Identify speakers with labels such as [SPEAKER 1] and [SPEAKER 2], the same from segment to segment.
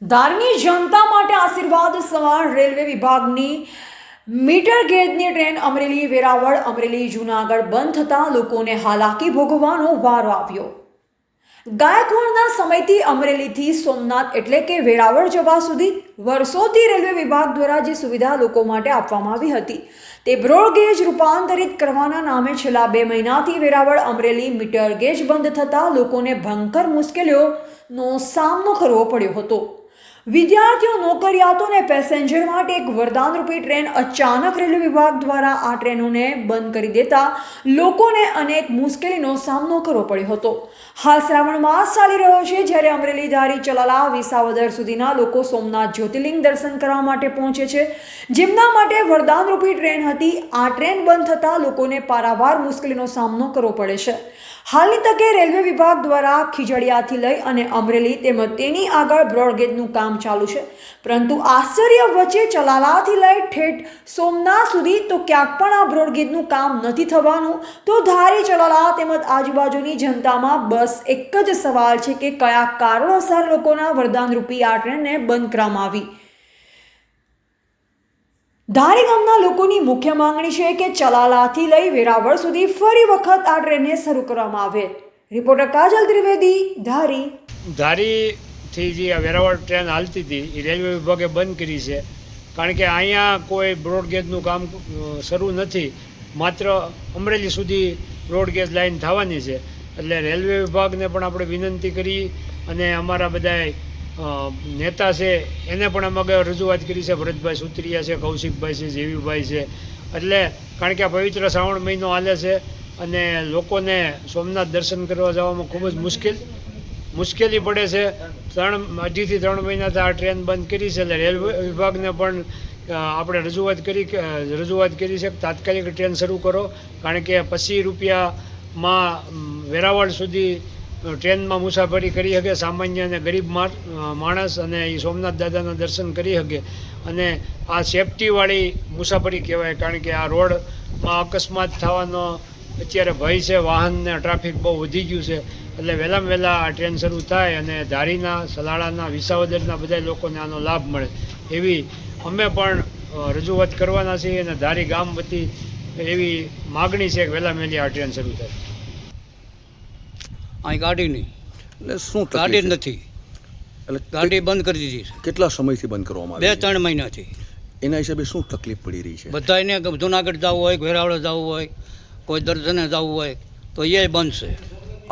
[SPEAKER 1] ધારની જનતા માટે આશીર્વાદ સમાન રેલવે વિભાગની મીટર ગેજની ટ્રેન અમરેલી વેરાવળ અમરેલી જૂનાગઢ બંધ થતાં લોકોને હાલાકી ભોગવવાનો વારો આવ્યો। ગાયકવાડના સમયથી અમરેલીથી સોમનાથ એટલે કે વેરાવળ જવા સુધી વર્ષોથી રેલવે વિભાગ દ્વારા જે સુવિધા લોકો માટે આપવામાં આવી હતી તે બ્રોડગેજ રૂપાંતરિત કરવાના નામે છેલ્લા 2 મહિનાથી વેરાવળ અમરેલી મીટર ગેજ બંધ થતાં લોકોને ભયંકર મુશ્કેલીઓનો સામનો કરવો પડ્યો હતો। વિદ્યાર્થીઓ, નોકરિયાતો અને પેસેન્જર માટે એક વરદાનરૂપી ટ્રેન અચાનક રેલવે વિભાગ દ્વારા આ ટ્રેનોને બંધ કરી દેતા લોકોને અનેક મુશ્કેલીનો સામનો કરવો પડ્યો હતો। હાલ શ્રાવણ માસ ચાલી રહ્યો છે, જ્યારે અમરેલી ધારી ચલાલા વિસાવદર સુધીના લોકો સોમનાથ જ્યોતિર્લિંગ દર્શન કરવા માટે પહોંચે છે, જેમના માટે વરદાનરૂપી ટ્રેન હતી। આ ટ્રેન બંધ થતાં લોકોને પારાવાર મુશ્કેલીનો સામનો કરવો પડે છે। હાલની તકે રેલવે વિભાગ દ્વારા ખીજડીયાથી લઈ અને અમરેલી તેમજ તેની આગળ બ્રોડગેજનું કામ ચાલુ છે, પરંતુ આશ્ચર્ય વચ્ચે ચલાલાથી લઈ ઠેઠ સોમનાથ સુધી તો ક્યાંક પણ આ બ્રોડગેજનું કામ નથી થવાનું। તો ધારી ચલાલા તેમજ આજુબાજુની જનતામાં બસ એક જ સવાલ છે કે કયા કારણોસર લોકોના વરદાનરૂપી આ ટ્રેનને બંધ કરવામાં આવી। ધારી ગામના લોકોની મુખ્ય માંગણી છે કે ચલાલાથી લઈ વેરાવળ સુધી ફરી વખત આ ટ્રેનને શરૂ કરવામાં આવે। રિપોર્ટર કાજલ ત્રિવેદી,
[SPEAKER 2] ધારીથી જે આ વેરાવળ ટ્રેન હાલતી હતી એ રેલવે વિભાગે બંધ કરી છે, કારણ કે અહીંયા કોઈ બ્રોડગેજનું કામ શરૂ નથી, માત્ર અમરેલી સુધી બ્રોડગેજ લાઈન થવાની છે। એટલે રેલવે વિભાગને પણ આપણે વિનંતી કરી અને અમારા બધા નેતા છે એને પણ અમે આગળ રજૂઆત કરી છે, ભરતભાઈ સુત્રિયા છે, કૌશિકભાઈ છે, જેવીભાઈ છે। એટલે કારણ કે આ પવિત્ર શ્રાવણ મહિનો હાલે છે અને લોકોને સોમનાથ દર્શન કરવા જવામાં ખૂબ જ મુશ્કેલી પડે છે। 2.5 થી 3 મહિનાથી આ ટ્રેન બંધ કરી છે, એટલે રેલવે વિભાગને પણ આપણે રજૂઆત કરી છે કે તાત્કાલિક ટ્રેન શરૂ કરો, કારણ કે 25 રૂપિયામાં વેરાવળ સુધી ટ્રેનમાં મુસાફરી કરી શકે સામાન્ય અને ગરીબ માણસ, અને એ સોમનાથ દાદાના દર્શન કરી શકે। અને આ સેફટીવાળી મુસાફરી કહેવાય, કારણ કે આ રોડમાં અકસ્માત થવાનો અત્યારે ભય છે, વાહનને ટ્રાફિક બહુ વધી ગયું છે। એટલે વહેલામાં વહેલા આ ટ્રેન શરૂ થાય અને ધારીના, સલાળાના, વિસાવદરના બધા લોકોને આનો લાભ મળે એવી અમે પણ રજૂઆત કરવાના છીએ અને ધારી ગામ વતી એવી માગણી છે કે વહેલામાં વહેલી આ ટ્રેન શરૂ થાય।
[SPEAKER 3] અહીં ગાડી નહીં,
[SPEAKER 4] એટલે શું
[SPEAKER 3] ગાડી જ નથી,
[SPEAKER 4] એટલે
[SPEAKER 3] ગાડી બંધ કરી દીધી છે
[SPEAKER 4] કેટલા સમયથી બંધ કરવામાં આવી
[SPEAKER 3] 2-3 મહિનાથી।
[SPEAKER 4] એના હિસાબે શું તકલીફ પડી રહી છે?
[SPEAKER 3] બધાને જુનાગઢ જવું હોય, વેરાવળ જવું હોય, કોઈ દર્શને જવું હોય તો એ બંધ છે।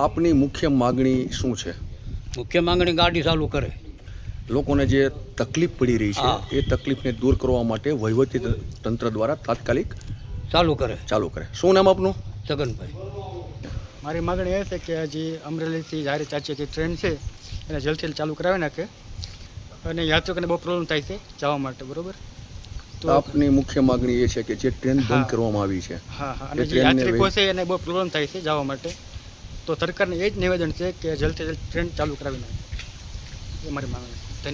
[SPEAKER 4] આપની મુખ્ય માગણી શું છે?
[SPEAKER 3] મુખ્ય માંગણી ગાડી ચાલુ કરે,
[SPEAKER 4] લોકોને જે તકલીફ પડી રહી
[SPEAKER 3] હા।
[SPEAKER 4] છે એ તકલીફને દૂર કરવા માટે વહીવટી તંત્ર દ્વારા તાત્કાલિક
[SPEAKER 3] ચાલુ કરે।
[SPEAKER 4] શું નામ આપનું?
[SPEAKER 3] જગનભાઈ।
[SPEAKER 5] મારી માગણી એ છે કે જે અમરેલીથી ધારી ચાચીથી ટ્રેન છે એને જલ્દીથી ચાલુ કરાવી નાખે, અને યાત્રિકોને બહુ પ્રોબ્લેમ થાય છે જવા માટે, બરાબર?
[SPEAKER 4] તો આપની મુખ્ય માગણી એ છે કે જે ટ્રેન બંધ કરવામાં આવી છે,
[SPEAKER 5] હા, અને જે યાત્રિકો છે એને બહુ પ્રોબ્લેમ થાય છે જવા માટે, તો સરકારને એ જ નિવેદન છે કે જલ્દીથી ટ્રેન ચાલુ કરાવી નાખે, એ મારી માગણી છે।